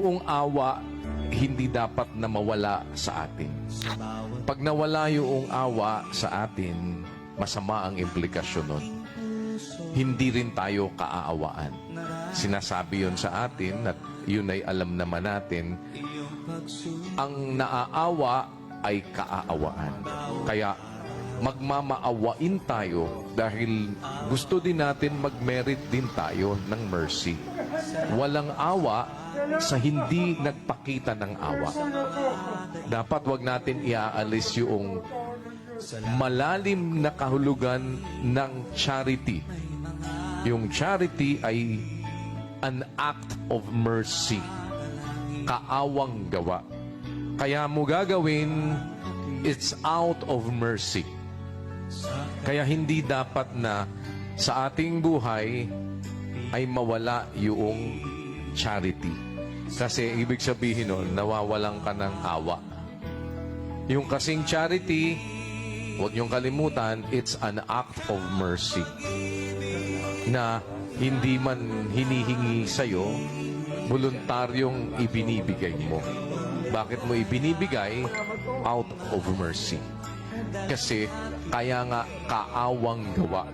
Yung awa, hindi dapat na mawala sa atin. Pag nawala yung awa sa atin, masama ang implikasyon nun. Hindi rin tayo kaaawaan. Sinasabi yun sa atin at yun ay alam naman natin, ang naaawa ay kaaawaan. Kaya magmamaawain tayo dahil gusto din natin mag-merit din tayo ng mercy. Walang awa sa hindi nagpakita ng awa. Dapat wag natin iaalis yung malalim na kahulugan ng charity. Yung charity ay an act of mercy. Kaawang gawa. Kaya mo gagawin, it's out of mercy. Kaya hindi dapat na sa ating buhay ay mawala yung charity. Kasi ibig sabihin nun, nawawalan ka ng awa. Yung kasing charity, huwag niyong kalimutan, it's an act of mercy. Na hindi man hinihingi sa'yo, voluntaryong ibinibigay mo. Bakit mo ibinibigay? Out of mercy. Kasi kaya nga kaawang gawa.